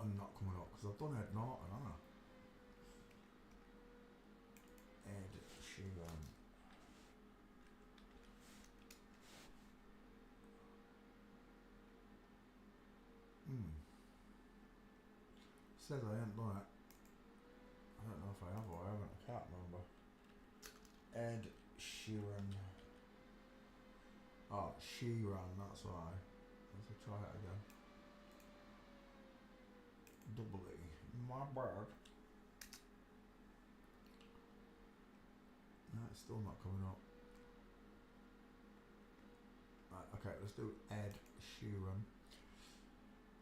Norton not coming up because I've done Ed Norton, haven't I? Ed Sheeran. Says I ain't done it. I don't know if I have or I haven't. I can't remember. Ed Sheeran. Oh, SHEeran, that's why. Let's try it again. Double E. My bad. No, it's still not coming up. Right, okay, let's do Ed Sheeran.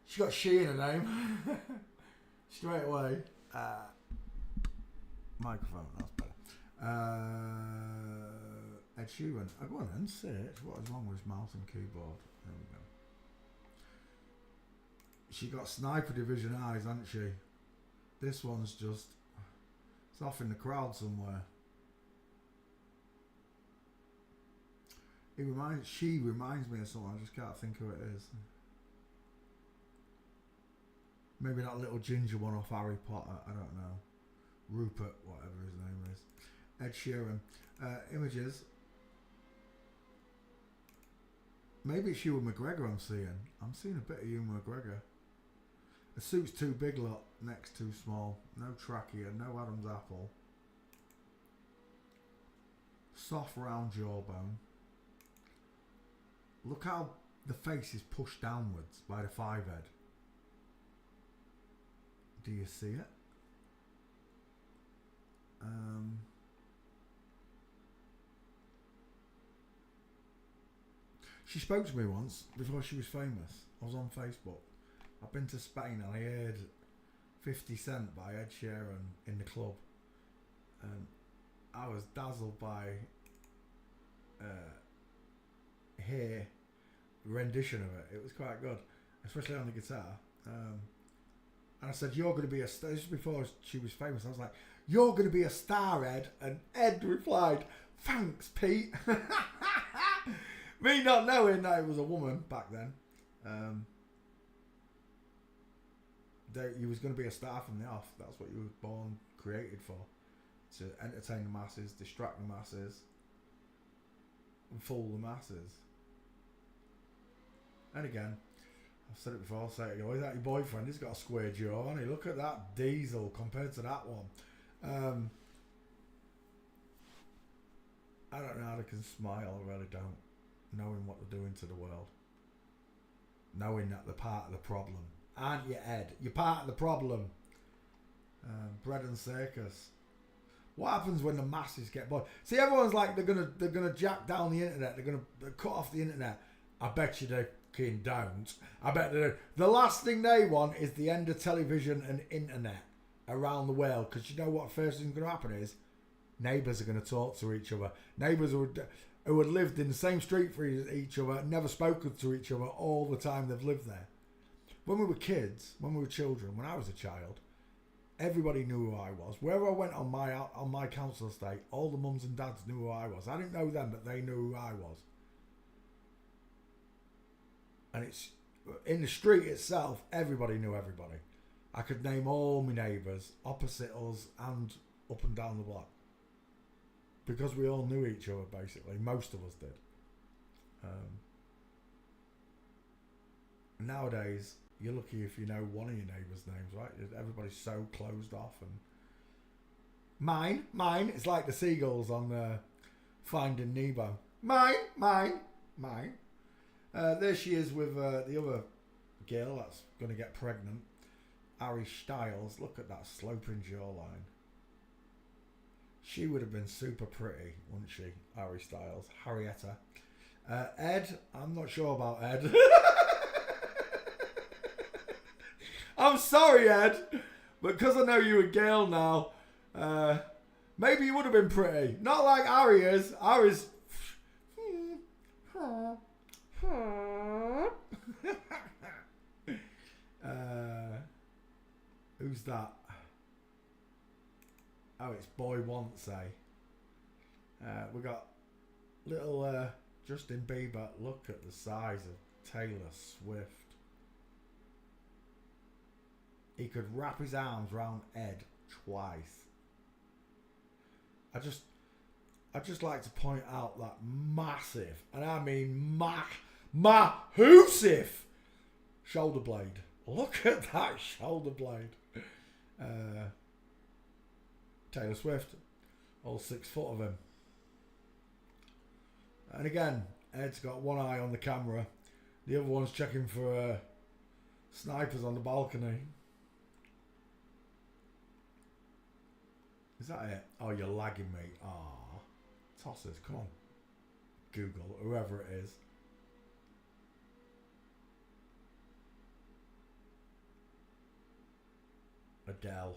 She's got she in her name. Straight away. Microphone, that's better. Ed Sheeran. I go on then, search. What is wrong with his mouse and keyboard? There we go. She got Sniper Division eyes, hasn't she? This one's just... It's off in the crowd somewhere. She reminds me of someone, I just can't think who it is. Maybe that little ginger one off Harry Potter, I don't know. Rupert, whatever his name is. Ed Sheeran. Images. Maybe it's Ewan McGregor I'm seeing. I'm seeing a bit of Ewan McGregor. The suit's too big, look. Neck's too small. No trachea, no Adam's apple. Soft round jawbone. Look how the face is pushed downwards by the five head. Do you see it? She spoke to me once before she was famous. I was on Facebook. I've been to Spain and I heard 50 Cent by Ed Sheeran in the club. And I was dazzled by her rendition of it. It was quite good, especially on the guitar. And I said, "You're going to be a star." This was before she was famous. I was like, "You're going to be a star, Ed." And Ed replied, "Thanks, Pete." Me not knowing that it was a woman back then. You was going to be a star from the off. That's what you were born, created for. To entertain the masses, distract the masses, and fool the masses. And again, I've said it before, I'll say it again. Is that your boyfriend? He's got a square jaw, hasn't he? Look at that diesel compared to that one. I don't know how they can smile, I really don't. Knowing what they're doing to the world. Knowing that they're part of the problem. Aren't you, Ed? You're part of the problem. Bread and circus. What happens when the masses get bored? See, everyone's like they're gonna jack down the internet. They're gonna cut off the internet. I bet you they don't. I bet they do. The last thing they want is the end of television and internet around the world. Because you know what? First thing's going to happen is neighbours are going to talk to each other. Neighbours who had lived in the same street for each other, never spoken to each other all the time they've lived there. When we were kids, when we were children, when I was a child, everybody knew who I was. Wherever I went on my council estate, all the mums and dads knew who I was. I didn't know them, but they knew who I was. And it's in the street itself, everybody knew everybody. I could name all my neighbours opposite us and up and down the block. Because we all knew each other, basically. Most of us did. Nowadays, you're lucky if you know one of your neighbours' names, right? Everybody's so closed off. And mine. It's like the seagulls on Finding Nemo. Mine. There she is with the other girl that's going to get pregnant. Harry Styles. Look at that sloping jawline. She would have been super pretty, wouldn't she? Harry Styles. Harrietta. Ed. I'm not sure about Ed. I'm sorry, Ed. But because I know you're a girl now, maybe you would have been pretty. Not like Harry is. Harry's... Who's that? Oh, it's Boy Wants, we got little Justin Bieber. Look at the size of Taylor Swift. he could wrap his arms round Ed twice. I just like to point out that massive, and I mean mahoosive shoulder blade. Look at that shoulder blade. Taylor Swift, all 6 foot of him. And again, Ed's got one eye on the camera, the other one's checking for snipers on the balcony. Is that it? Oh, you're lagging me. Ah, tossers, come on. Google, whoever it is. Adele.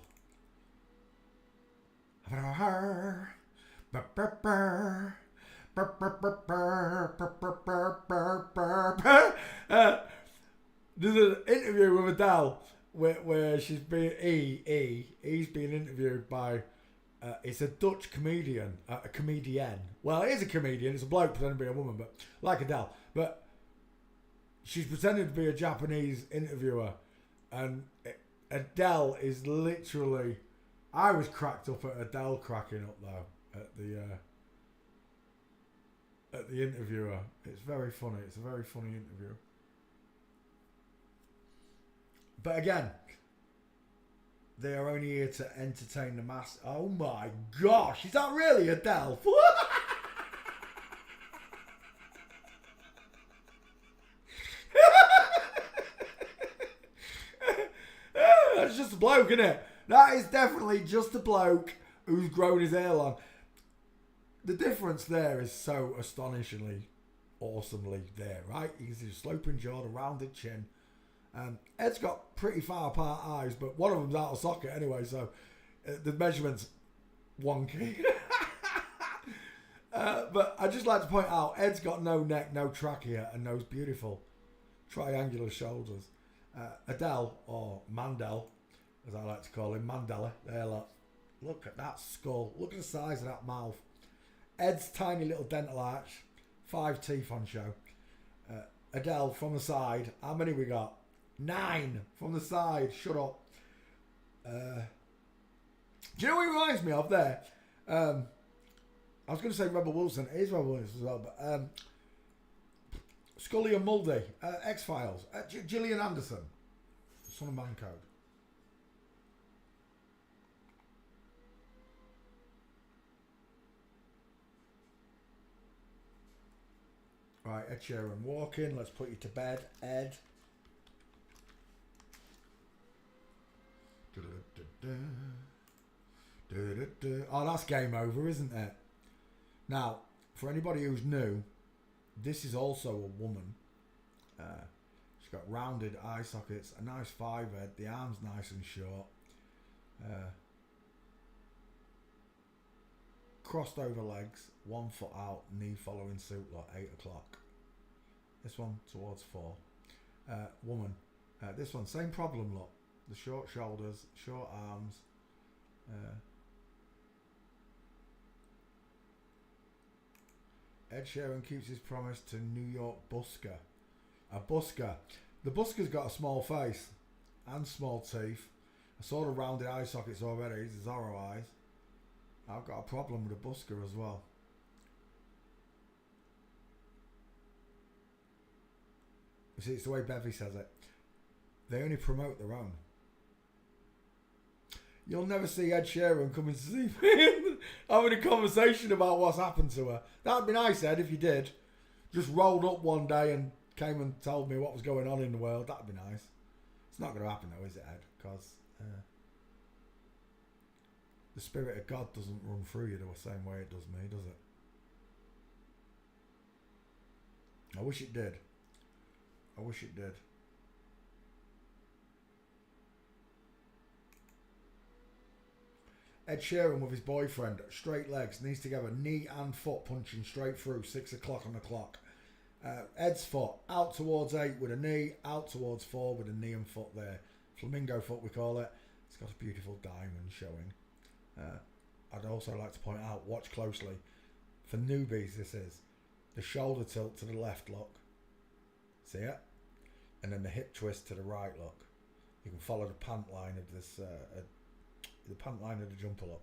There's an interview with Adele where she's been he's being interviewed by it's a Dutch comedian, a comedian. Well, it is a comedian. It's a bloke pretending to be a woman, but like Adele. But she's pretending to be a Japanese interviewer, and Adele is literally. I was cracked up at Adele cracking up though at the interviewer. It's very funny. It's a very funny interview. But again, they are only here to entertain the mass. Oh my gosh, is that really Adele? That's just a bloke, isn't it? That is definitely just a bloke who's grown his hair long. The difference there is so astonishingly, awesomely there, right? You can see the sloping jaw, the rounded chin. Ed's got pretty far apart eyes, but one of them's out of socket anyway, so the measurement's wonky. But I just like to point out, Ed's got no neck, no trachea, and those beautiful triangular shoulders. Adele, or Mandel, as I like to call him, Mandela, there, look at that skull. Look at the size of that mouth. Ed's tiny little dental arch, 5 teeth on show. Adele from the side, how many we got? 9 from the side. Shut up. Do you know what he reminds me of there? I was going to say Rebel Wilson. It is Rebel Wilson as well, but Scully and Muldy, X-Files, Gillian Anderson, Son of Man Code. Right, Ed Sheeran walking. Let's put you to bed, Ed. Oh, that's game over, isn't it? Now, for anybody who's new, this is also a woman. She's got rounded eye sockets, a nice 5-head, the arm's nice and short. Crossed over legs, 1 foot out, knee following suit lock, 8 o'clock. This one towards 4. Woman. This one, same problem look. The short shoulders, short arms. Ed Sheeran keeps his promise to New York busker. A busker. The busker's got a small face and small teeth. I saw the rounded eye sockets already. He's Zorro eyes. I've got a problem with a busker as well. You see, it's the way Bevy says it. They only promote their own. You'll never see Ed Sheeran coming to see me having a conversation about what's happened to her. That'd be nice, Ed, if you did. Just rolled up one day and came and told me what was going on in the world. That'd be nice. It's not going to happen though, is it, Ed? Because the Spirit of God doesn't run through you the same way it does me, does it? I wish it did. I wish it did. Ed Sheeran with his boyfriend, straight legs, knees together, knee and foot punching straight through, 6 o'clock on the clock. Ed's foot out towards 8 with a knee, out towards 4 with a knee and foot there. Flamingo foot we call it. It's got a beautiful diamond showing. I'd also like to point out, watch closely. For newbies this is. The shoulder tilt to the left look. See it? And then the hip twist to the right look. You can follow the pant line of this, the pant line of the jumper, look.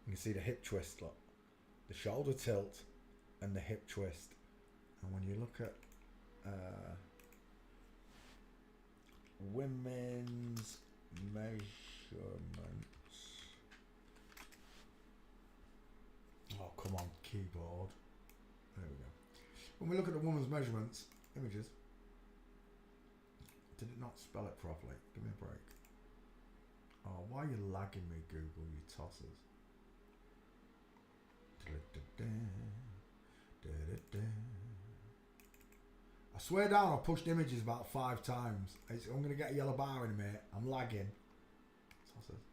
You can see the hip twist, look. The shoulder tilt and the hip twist. And when you look at women's measurements. Oh, come on, keyboard. There we go. When we look at the woman's measurements, images. Did it not spell it properly? Give me a break. Oh, why are you lagging me, Google, you tossers? I swear down, I pushed images about 5 times. I'm going to get a yellow bar in a minute. I'm lagging. Tossers.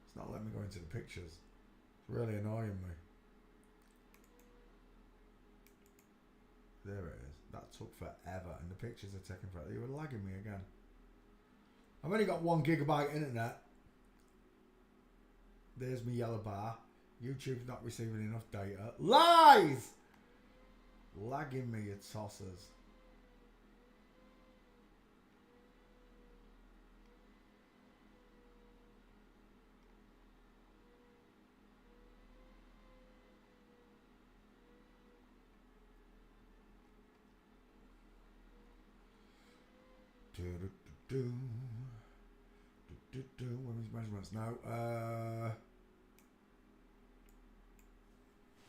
It's not letting me go into the pictures. It's really annoying me. There it is. That took forever, and the pictures are taking forever. You were lagging me again. I've only got 1 gigabyte internet. There's my yellow bar. YouTube's not receiving enough data. Lies! Lagging me, you tossers. Women's measurements now.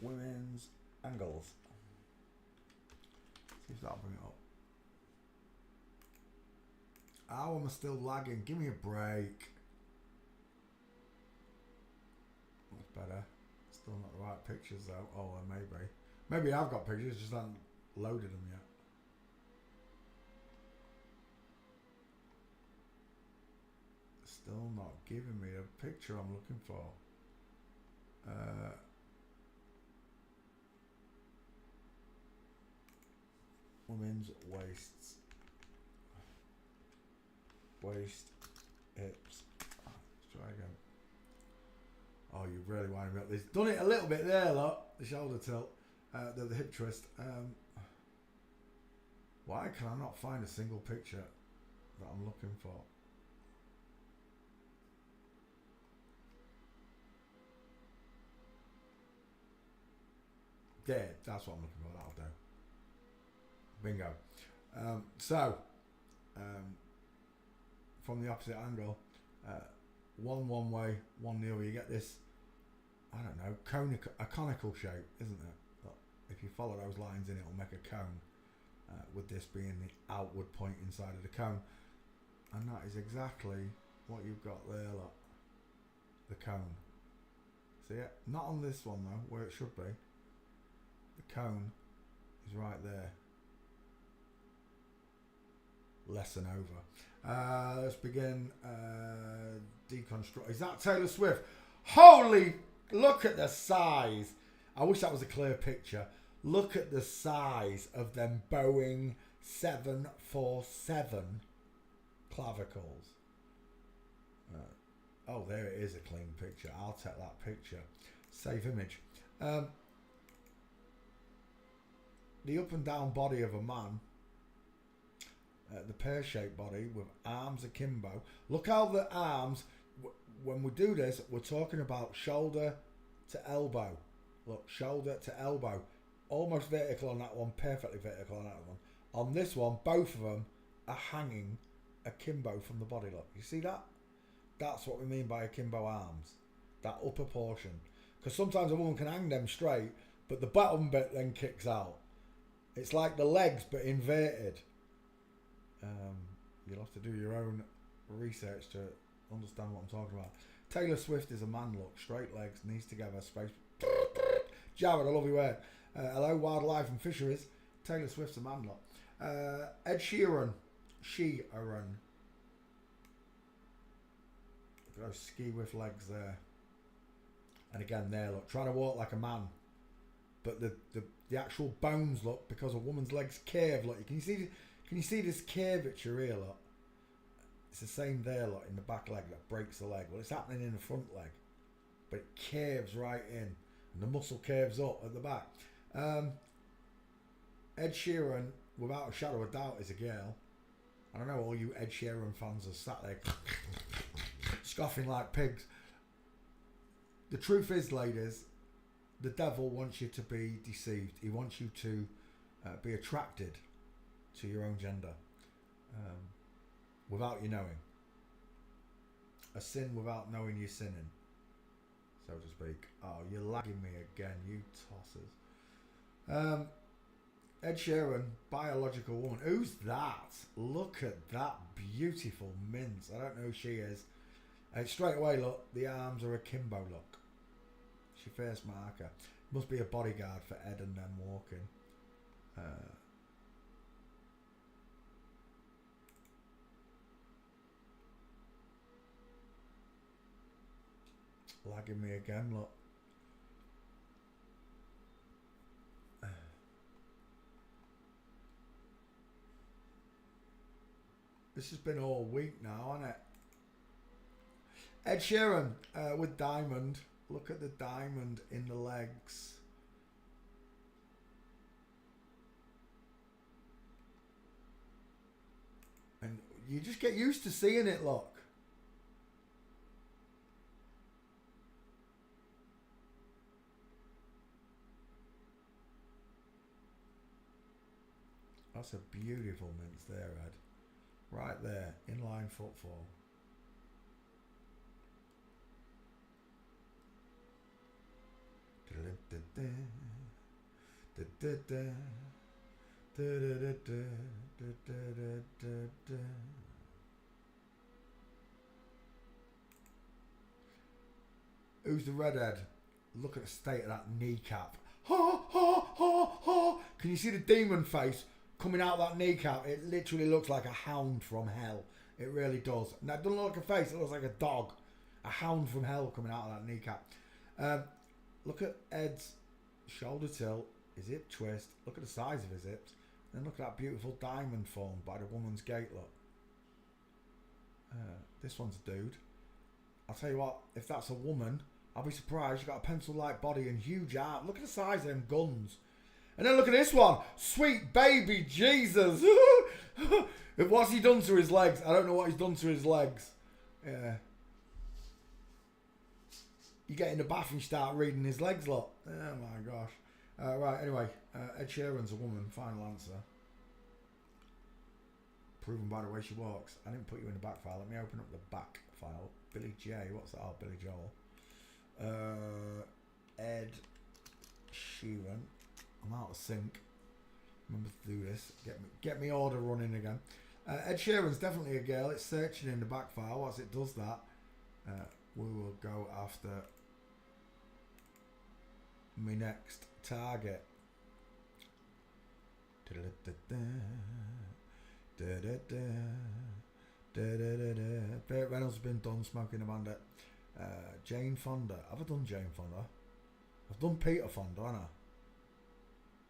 Women's angles. See if that'll bring it up. How am I still lagging? Give me a break. That's better. Still not the right pictures though. Oh, well, maybe. Maybe I've got pictures, just haven't loaded them yet. Still not giving me a picture I'm looking for. Women's waists. Waist, hips. Let's try again. Oh, you really winding me up. It's done it a little bit there, look. The shoulder tilt. The hip twist. Why can I not find a single picture that I'm looking for? There, that's what I'm looking for. That'll do. Bingo. From the opposite angle, one way, one the other, you get this, I don't know, a conical shape, isn't it? Look, if you follow those lines in, it'll make a cone, with this being the outward point inside of the cone. And that is exactly what you've got there, look. The cone. See it? Not on this one though, where it should be. The cone is right there. Lesson over. Let's begin deconstruct. Is that Taylor Swift? Holy, look at the size. I wish that was a clear picture. Look at the size of them Boeing 747 clavicles. Oh, there it is, a clean picture. I'll take that picture. Save image. The up and down body of a man. The pear-shaped body with arms akimbo. Look how the arms, when we do this, we're talking about shoulder to elbow. Look, shoulder to elbow. Almost vertical on that one, perfectly vertical on that one. On this one, both of them are hanging akimbo from the body. Look, you see that? That's what we mean by akimbo arms. That upper portion. Because sometimes a woman can hang them straight, but the bottom bit then kicks out. It's like the legs, but inverted. You'll have to do your own research to understand what I'm talking about. Taylor Swift is a man look. Straight legs, knees together, space. Jared, I love your word. Hello, wildlife and fisheries. Taylor Swift's a man look. Ed Sheeran. SHEeran. Look at those ski with legs there. And again there, look. Trying to walk like a man. But the actual bones, look, because a woman's legs curve, look. Can you see this curvature here, look? It's the same there, look, in the back leg that breaks the leg. Well, it's happening in the front leg. But it curves right in. And the muscle curves up at the back. Ed Sheeran without a shadow of doubt, is a girl. I don't know, all you Ed Sheeran fans are sat there scoffing like pigs. The truth is, ladies, the devil wants you to be deceived. He wants you to be attracted to your own gender without you knowing. A sin without knowing you're sinning, so to speak. Oh, you're lagging me again, you tossers. Ed Sheeran, biological woman. Who's that? Look at that beautiful mince. I don't know who she is. Straight away, look, the arms are akimbo look. She face marker. Must be a bodyguard for Ed and them walking. Lagging me again, look. This has been all week now, hasn't it? Ed Sheeran with diamond. Look at the diamond in the legs. And you just get used to seeing it, look. That's a beautiful mince there, Ed. Right there, inline footfall. Who's the redhead? Look at the state of that kneecap. Ha ha ha ha! Can you see the demon face coming out of that kneecap? It literally looks like a hound from hell. It really does. Now, it doesn't look like a face, it looks like a dog. A hound from hell coming out of that kneecap. Look at Ed's shoulder tilt, his hip twist. Look at the size of his hips. And look at that beautiful diamond formed by the woman's gate, look. This one's a dude. I'll tell you what, if that's a woman, I'll be surprised. She's got a pencil-like body and huge arms. Look at the size of them guns. And then look at this one. Sweet baby Jesus. What's he done to his legs? I don't know what he's done to his legs. Yeah. You get in the bath and you start reading his legs, look. Oh my gosh. Right, anyway. Ed Sheeran's a woman. Final answer. Proven by the way she walks. I didn't put you in the back file. Let me open up the back file. Billy J. What's that? Oh, Billy Joel. Ed Sheeran. I'm out of sync. Remember to do this. Get me order running again. Ed Sheeran's definitely a girl. It's searching in the back file. Once it does that, we will go after my next target. Burt Reynolds has been done smoking a bandit. Jane Fonda. Have I done Jane Fonda? I've done Peter Fonda, haven't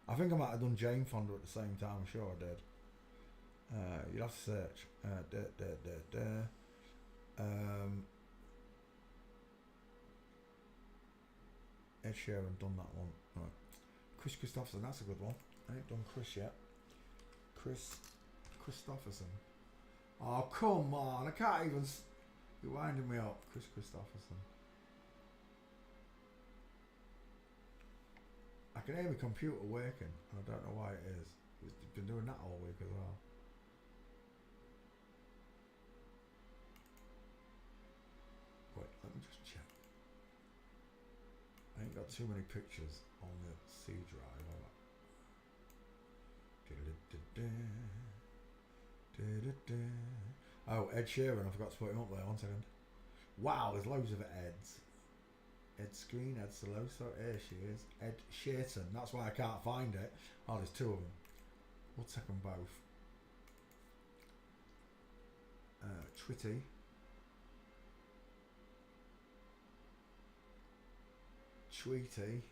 I think I might have done Jane Fonda at the same time. I'm sure I did. You'll have to search. Ed Sheeran done that one. Right. Chris Christopherson, that's a good one. I ain't done Chris yet. Chris Christopherson. Oh, come on. I can't even... You're winding me up. Chris Christopherson. I can hear my computer working. I don't know why it is. It's been doing that all week as well. Wait, let me just check. I ain't got too many pictures on the C drive. Oh, Ed Sheeran. I forgot to put him up there. 1 second. Wow, there's loads of Eds. Ed Screen, Ed Soloso, here she is. Ed Sheeran, that's why I can't find it. Oh, there's two of them. We'll take them both. Twitty. Tweety.